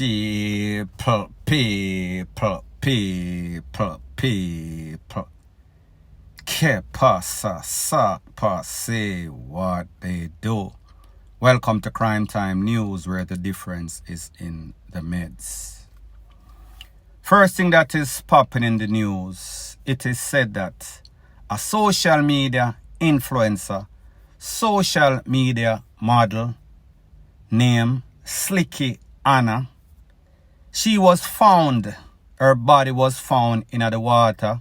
People. Que pasa, say what they do. Welcome to Crime Time News, where the difference is in the meds. First thing that is popping in the news, it is said that a social media influencer, social media model named SLICKIANNA, she was found, her body was found in the water.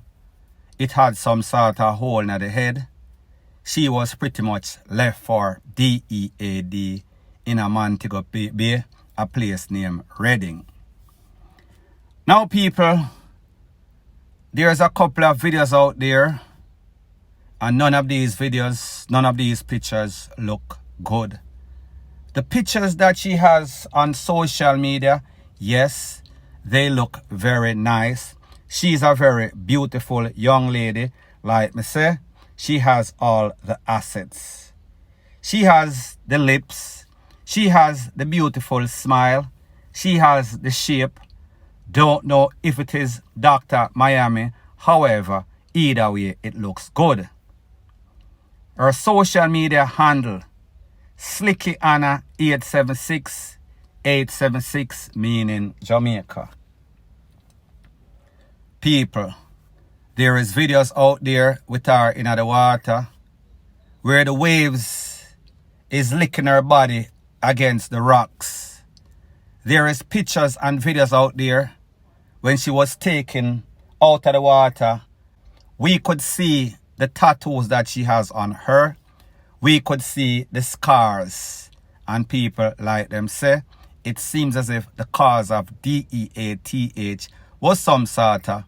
It had some sort of hole in the head. She was pretty much left for DEAD in a Montego Bay, a place named Reading. Now people, there's a couple of videos out there, and none of these pictures look good. The pictures that she has on social media, yes, they look very nice. She's a very beautiful young lady. Like me say, she has all the assets. She has the lips. She has the beautiful smile. She has the shape. Don't know if it is Dr. Miami. However, either way, it looks good. Her social media handle, SLICKIANNA876, 876 meaning Jamaica. People, there is videos out there with her in the water where the waves is licking her body against the rocks. There is pictures and videos out there when she was taken out of the water. We could see the tattoos that she has on her. We could see the scars, and people like them say it seems as if the cause of DEATH was some sort of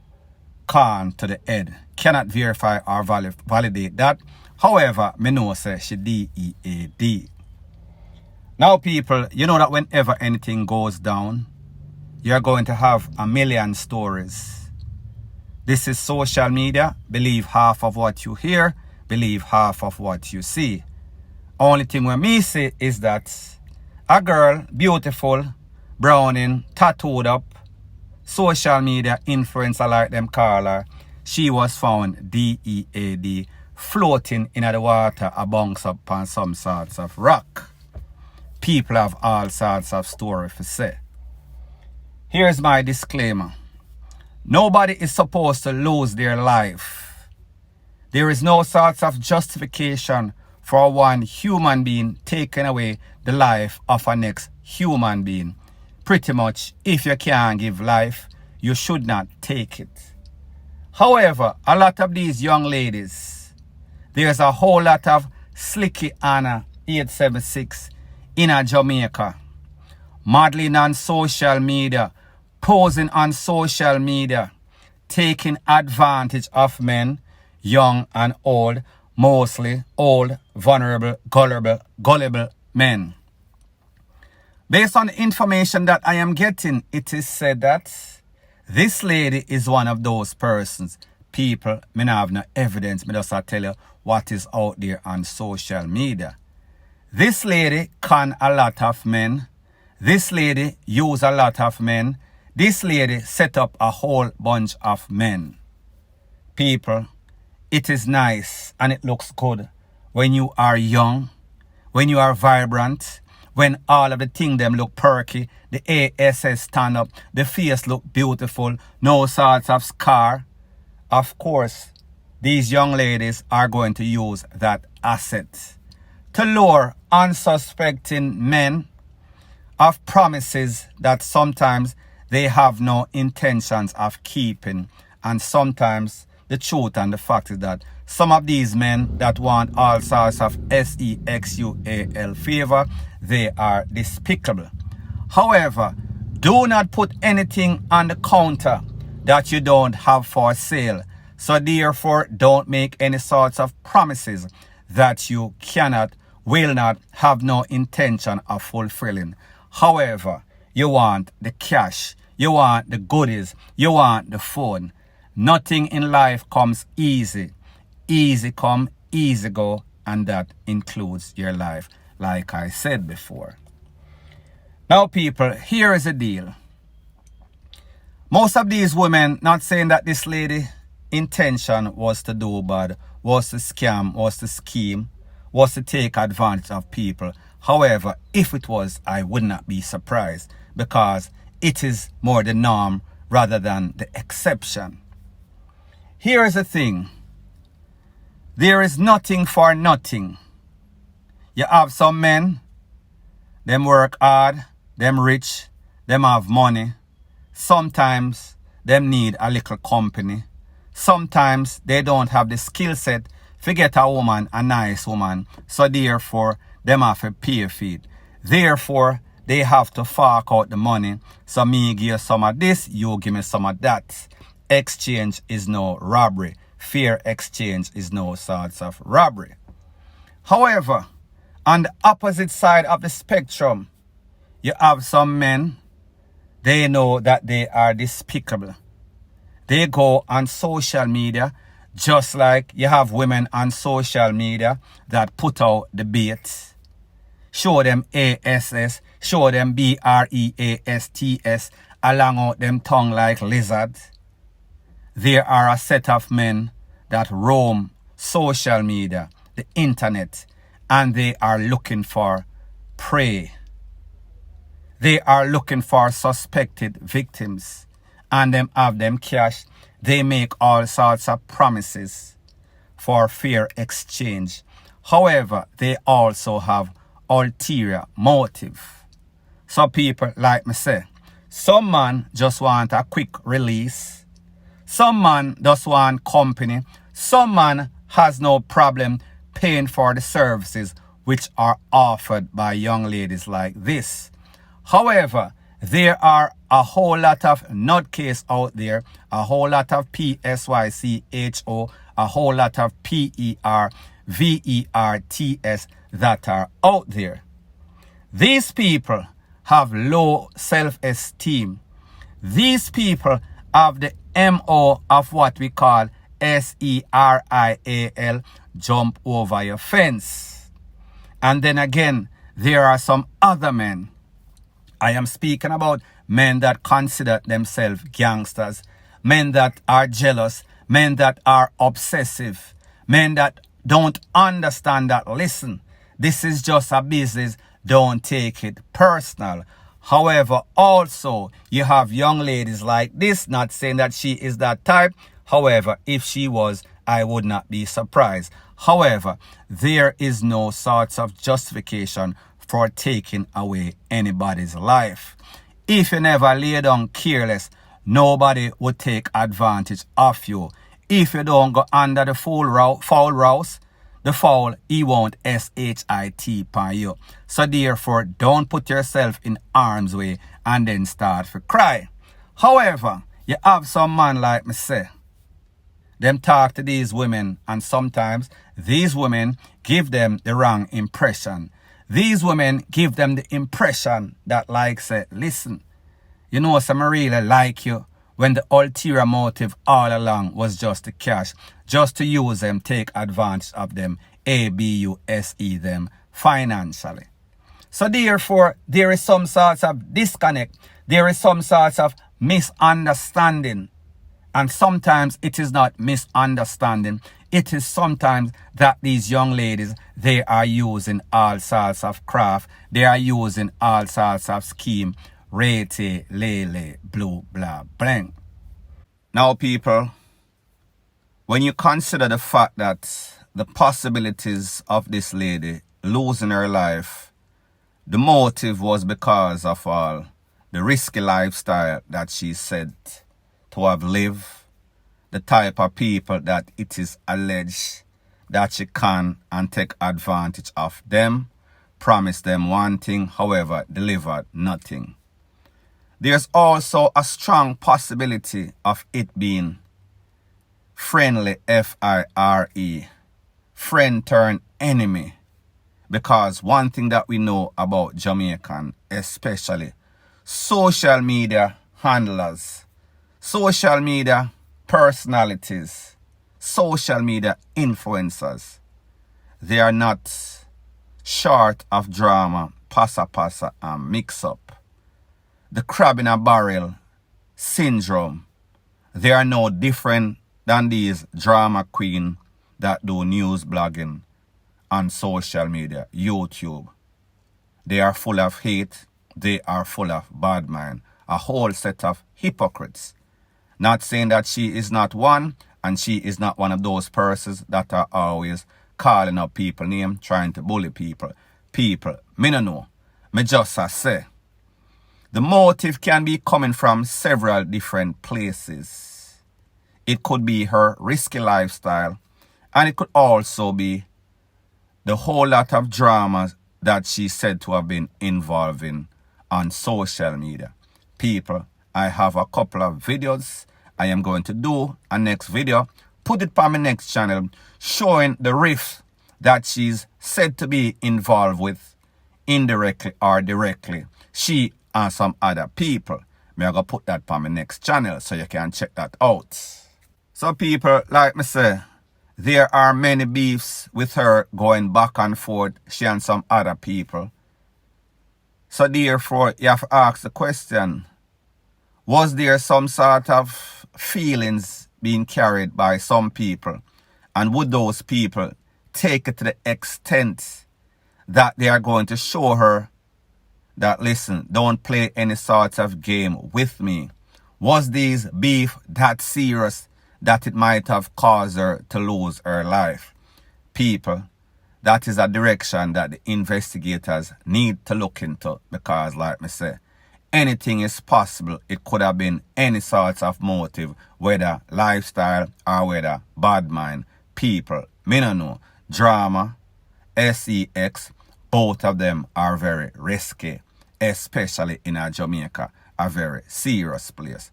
con to the head. Cannot verify or validate that. However, me know say she DEAD. Now people, you know that whenever anything goes down, you're going to have a million stories. This is social media. Believe half of what you hear, believe half of what you see. Only thing with me say is that a girl, beautiful, browning, tattooed up, social media influencer like them call her, she was found DEAD floating in the water amongst upon some sorts of rock. People have all sorts of stories to say. Here's my disclaimer. Nobody is supposed to lose their life. There is no sorts of justification for one human being taking away the life of a next human being. Pretty much, if you can't give life, you should not take it. However, a lot of these young ladies, there's a whole lot of SLICKIANNA876 in Jamaica, modeling on social media, posing on social media, taking advantage of men, young and old, mostly old, vulnerable, gullible men. Based on the information that I am getting, it is said that this lady is one of those persons. People, me not have no evidence, me just tell you what is out there on social media. This lady con a lot of men. This lady use a lot of men. This lady set up a whole bunch of men. People, it is nice and it looks good when you are young, when you are vibrant, when all of the things them look perky, the ASS stand up, the face look beautiful, no sorts of scar. Of course, these young ladies are going to use that asset to lure unsuspecting men of promises that sometimes they have no intentions of keeping. And sometimes the truth and the fact is that some of these men that want all sorts of sexual favor, they are despicable. However, do not put anything on the counter that you don't have for sale. So therefore, don't make any sorts of promises that you cannot, will not, have no intention of fulfilling. However, you want the cash, you want the goodies, you want the phone. Nothing in life comes easy. Easy come, easy go, and that includes your life, like I said before. Now people, here is the deal. Most of these women, not saying that this lady intention was to do bad, was to scam, was to scheme, was to take advantage of people. However, if it was, I would not be surprised, because it is more the norm rather than the exception. Here is the thing. There is nothing for nothing. You have some men, them work hard, them rich, them have money. Sometimes them need a little company. Sometimes they don't have the skill set to get a woman, a nice woman. So therefore, them have to pay for it. Therefore, they have to fork out the money. So me give you some of this, you give me some of that. Exchange is no robbery. Fair exchange is no sorts of robbery. However, on the opposite side of the spectrum, you have some men, they know that they are despicable. They go on social media, just like you have women on social media that put out the bait. Show them ASS, show them BREASTS, along out them tongue like lizards. There are a set of men that roam social media, the internet, and they are looking for prey. They are looking for suspected victims, and them have them cash. They make all sorts of promises for fair exchange. However, they also have ulterior motive. So people like me say, some man just want a quick release. Some man just want company. Some man has no problem paying for the services which are offered by young ladies like this. However, there are a whole lot of nutcase out there, a whole lot of PSYCHO, a whole lot of PERVERTS that are out there. These people have low self-esteem. These people have the MO of what we call SERIAL, jump over your fence. And then again, there are some other men. I am speaking about men that consider themselves gangsters, men that are jealous, men that are obsessive, men that don't understand that, listen, this is just a business, don't take it personal. However, also, you have young ladies like this, not saying that she is that type. However, if she was, I would not be surprised. However, there is no sorts of justification for taking away anybody's life. If you never lay down careless, nobody would take advantage of you. If you don't go under the foul rouse, the foul, he won't SHIT upon you. So therefore, don't put yourself in harm's way and then start to cry. However, you have some man like me say, them talk to these women, and sometimes these women give them the wrong impression. These women give them the impression that, like, say, listen, you know, some really like you, when the ulterior motive all along was just to cash, just to use them, take advantage of them, abuse them financially. So therefore, there is some sorts of disconnect. There is some sorts of misunderstanding. And sometimes it is not misunderstanding. It is sometimes that these young ladies, they are using all sorts of craft. They are using all sorts of scheme. Rete, lele, blue, blah, blank. Now, people, when you consider the fact that the possibilities of this lady losing her life, the motive was because of all the risky lifestyle that she said to have lived, the type of people that it is alleged that she can and take advantage of them, promise them one thing, however, delivered nothing. There's also a strong possibility of it being friendly, F-I-R-E, friend turned enemy. Because one thing that we know about Jamaican, especially social media handlers, social media personalities, social media influencers, they are not short of drama, passa and mix up. The crab in a barrel syndrome. They are no different than these drama queens that do news blogging on social media, YouTube. They are full of hate. They are full of bad mind. A whole set of hypocrites. Not saying that she is not one, and she is not one of those persons that are always calling up people name, trying to bully people. Me no know. Me just say. The motive can be coming from several different places. It could be her risky lifestyle, and it could also be the whole lot of dramas that she said to have been involved in on social media. People, I have a couple of videos I am going to do a next video, put it on my next channel, showing the rift that she's said to be involved with, indirectly or directly, she and some other people. Me I go put that on my next channel so you can check that out. So people, like me say, there are many beefs with her going back and forth, she and some other people. So therefore, you have to ask the question, was there some sort of feelings being carried by some people? And would those people take it to the extent that they are going to show her that, listen, don't play any sort of game with me? Was these beef that serious that it might have caused her to lose her life? People, that is a direction that the investigators need to look into, because like me say, anything is possible. It could have been any sort of motive, whether lifestyle or whether bad mind. People, me no know. Drama, sex, both of them are very risky, especially in a Jamaica, a very serious place.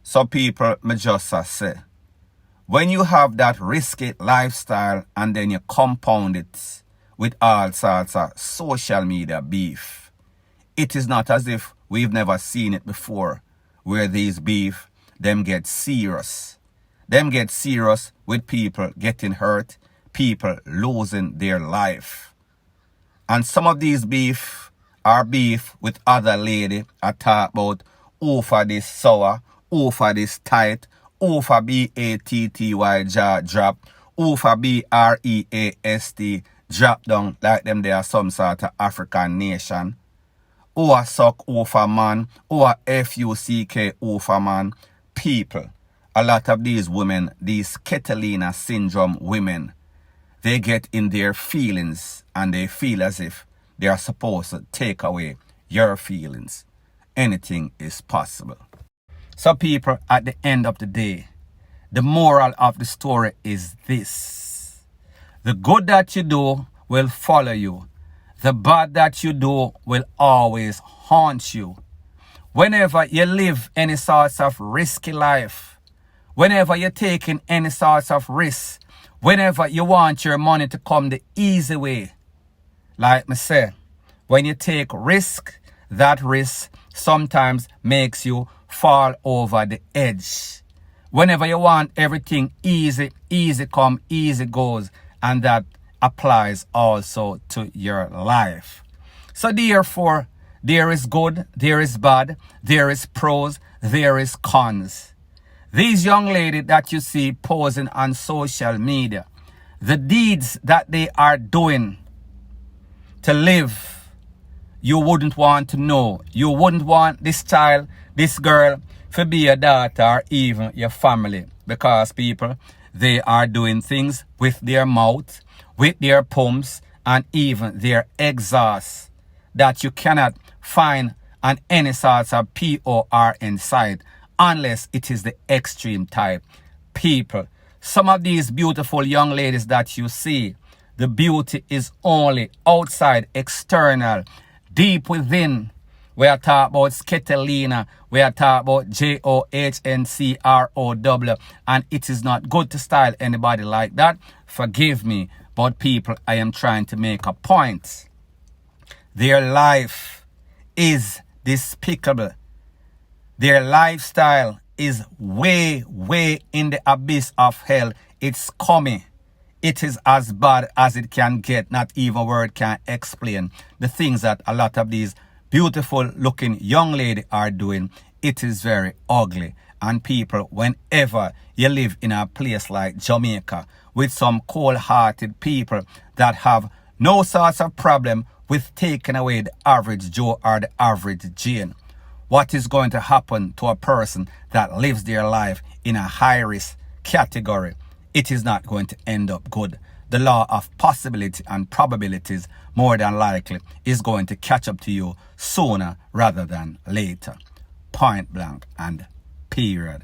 So people, me just say, when you have that risky lifestyle and then you compound it with all sorts of social media beef, it is not as if we've never seen it before, where these beef, them get serious. Them get serious with people getting hurt, people losing their life. And some of these beef are beef with other lady. I talk about over this sour, over this tight, over B-A-T-T-Y jaw drop, over B-R-E-A-S-T drop down like them they are some sort of African nation. Or suck over man, or F-U-C-K over man. People, a lot of these women, these Catalina syndrome women, they get in their feelings and they feel as if they are supposed to take away your feelings. Anything is possible. So people, at the end of the day, the moral of the story is this. The good that you do will follow you. The bad that you do will always haunt you. Whenever you live any sorts of risky life, whenever you're taking any sorts of risks, whenever you want your money to come the easy way, like me say, when you take risk, that risk sometimes makes you fall over the edge. Whenever you want everything easy, easy come, easy goes, and that applies also to your life. So therefore, there is good, there is bad, there is pros, there is cons. These young ladies that you see posing on social media, the deeds that they are doing to live, you wouldn't want to know. You wouldn't want this child, this girl, to be your daughter or even your family. Because people, they are doing things with their mouth, with their pumps, and even their exhaust that you cannot find on any sorts of PORN site unless it is the extreme type. People, some of these beautiful young ladies that you see, the beauty is only outside, external, deep within. We are talking about Sketelina, we are talking about JOHNCROW, and it is not good to style anybody like that. Forgive me, but people, I am trying to make a point. Their life is despicable. Their lifestyle is way, way in the abyss of hell. It's coming. It is as bad as it can get. Not even word can explain the things that a lot of these beautiful looking young ladies are doing. It is very ugly. And people, whenever you live in a place like Jamaica with some cold-hearted people that have no sorts of problem with taking away the average Joe or the average Jane, what is going to happen to a person that lives their life in a high-risk category? It is not going to end up good. The law of possibility and probabilities, more than likely, is going to catch up to you sooner rather than later. Point blank and period.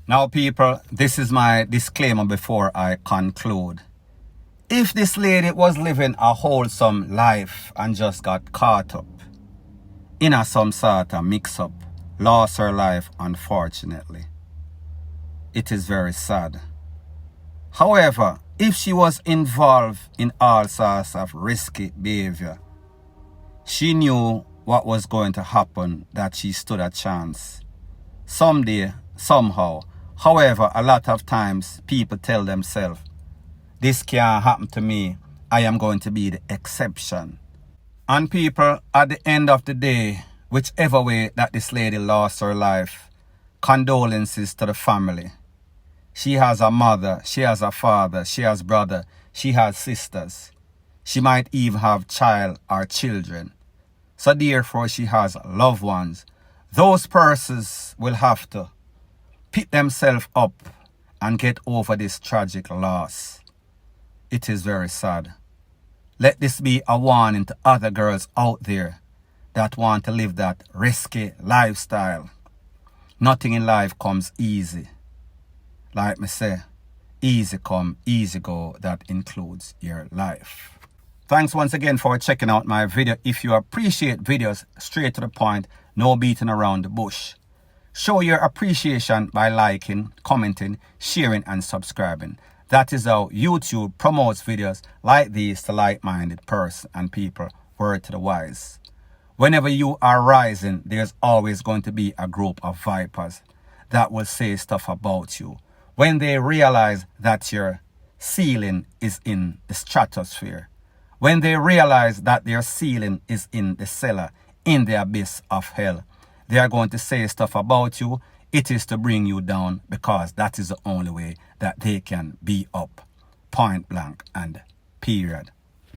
Now, people, this is my disclaimer before I conclude. If this lady was living a wholesome life and just got caught up in some sort of mix-up, lost her life, unfortunately, it is very sad. However, if she was involved in all sorts of risky behavior, she knew what was going to happen, that she stood a chance someday, somehow. However, a lot of times people tell themselves, this can't happen to me, I am going to be the exception. And people, at the end of the day, whichever way that this lady lost her life, condolences to the family. She has a mother, she has a father, she has brother, she has sisters. She might even have child or children. So therefore she has loved ones. Those persons will have to pick themselves up and get over this tragic loss. It is very sad. Let this be a warning to other girls out there that want to live that risky lifestyle. Nothing in life comes easy. Like me say, easy come, easy go, that includes your life. Thanks once again for checking out my video. If you appreciate videos straight to the point, no beating around the bush, show your appreciation by liking, commenting, sharing and subscribing. That is how YouTube promotes videos like these to like-minded persons and people. Word to the wise. Whenever you are rising, there's always going to be a group of vipers that will say stuff about you. When they realize that your ceiling is in the stratosphere, when they realize that their ceiling is in the cellar, in the abyss of hell, they are going to say stuff about you. It is to bring you down, because that is the only way that they can be up. Point blank and period.